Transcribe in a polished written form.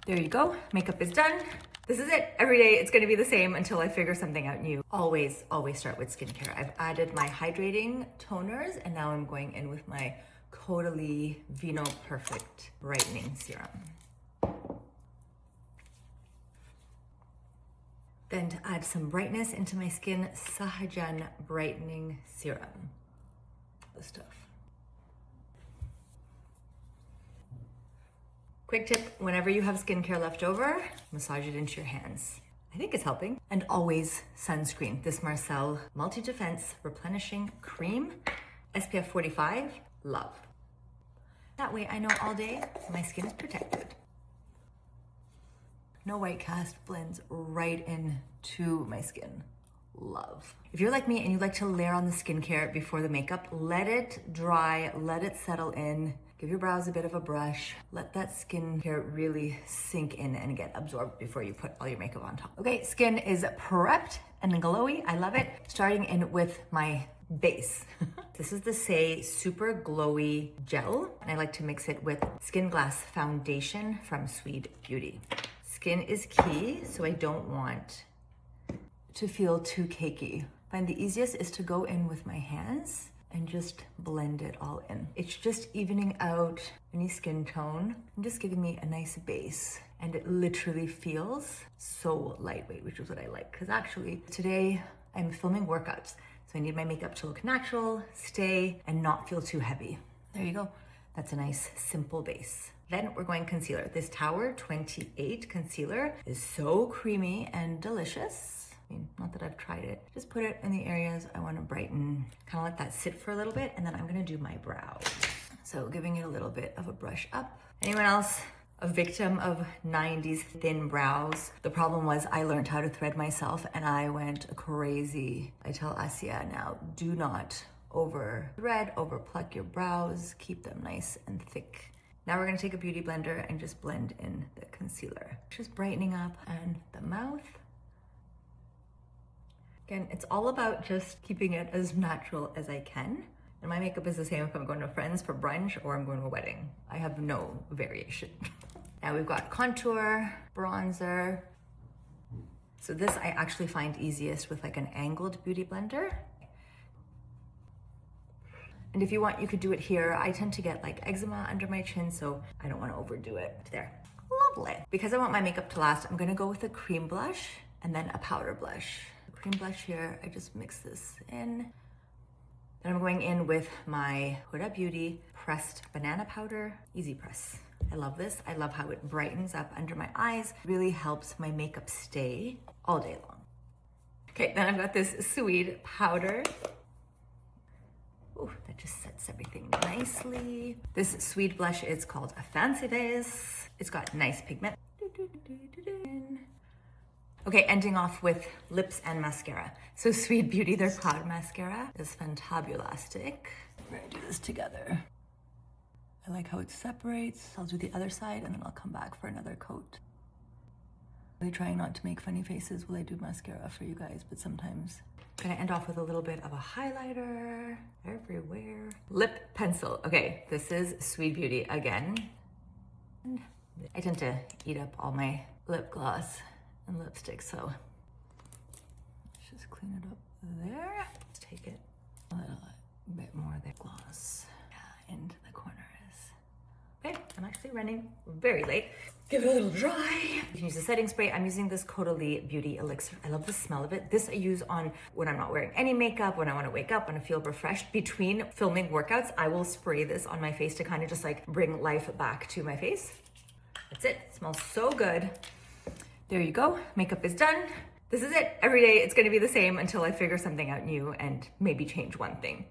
There you go, makeup is done. This is it. Every day it's gonna be the same until I figure something out new. Always start with skincare. I've added my hydrating toners and now I'm going in with my Caudalie Vinoperfect Brightening Serum. Then to add some brightness into my skin, Saie Brightening Serum. The stuff. Quick tip, whenever you have skincare left over, massage it into your hands. I think it's helping. And always sunscreen. This Marcelle Multi-Defense Replenishing Cream, SPF 45, love. That way I know all day my skin is protected. No white cast, blends right into my skin. Love. If you're like me and you like to layer on the skincare before the makeup, let it dry, let it settle in. Give your brows a bit of a brush. Let that skincare really sink in and get absorbed before you put all your makeup on top. Okay, skin is prepped and glowy. I love it. Starting in with my base. This is the Saie Super Glowy Gel. And I like to mix it with Skin Glass Foundation from Sweed Beauty. Skin is key, so I don't want to feel too cakey. I find the easiest is to go in with my hands and just blend it all in. It's just evening out any skin tone and just giving me a nice base. And it literally feels so lightweight, which is what I like. Because actually today I'm filming workouts. So I need my makeup to look natural, stay, and not feel too heavy. There you go. That's a nice simple base. Then we're going concealer. This Tower 28 concealer is so creamy and delicious. I mean, not that I've tried it. Just put it in the areas I want to brighten. Kind of let that sit for a little bit, and then I'm gonna do my brows. So giving it a little bit of a brush up. Anyone else a victim of 90s thin brows? The problem was I learned how to thread myself and I went crazy. I tell Asia now, do not over thread, over pluck your brows. Keep them nice and thick. Now we're gonna take a beauty blender and just blend in the concealer. Just brightening up and the mouth. Again, it's all about just keeping it as natural as I can. And my makeup is the same if I'm going to friends for brunch or I'm going to a wedding. I have no variation. Now we've got contour, bronzer. So this I actually find easiest with like an angled beauty blender. And if you want, you could do it here. I tend to get like eczema under my chin, so I don't want to overdo it. There, lovely. Because I want my makeup to last, I'm gonna go with a cream blush and then a powder blush. Cream blush here, I just mix this in. Then I'm going in with my Huda Beauty pressed banana powder, easy press. I love this. I love how it brightens up under my eyes, really helps my makeup stay all day long. Okay, then I've got this Sweed powder. Ooh, that just sets everything nicely. This Sweed blush is called a Fancy Face. It's got nice pigment. Okay, ending off with lips and mascara. So Sweed Beauty, their cloud mascara is fantabulastic. We're gonna do this together. I like how it separates. I'll do the other side and then I'll come back for another coat. Really trying not to make funny faces while I do mascara for you guys, but sometimes. Gonna end off with a little bit of a highlighter everywhere. Lip pencil. Okay, this is Sweed Beauty again. I tend to eat up all my lip gloss and lipstick, so let's just clean it up there. Let's take it a little bit more there. Gloss into the corners. Okay, I'm actually running very late. Give it a little dry. You can use a setting spray. I'm using this Caudalie Beauty Elixir. I love the smell of it. This I use on when I'm not wearing any makeup, when I want to wake up, when I feel refreshed. Between filming workouts, I will spray this on my face to kind of just like bring life back to my face. That's it. It smells so good. There you go, makeup is done. This is it. Every day it's gonna be the same until I figure something out new and maybe change one thing.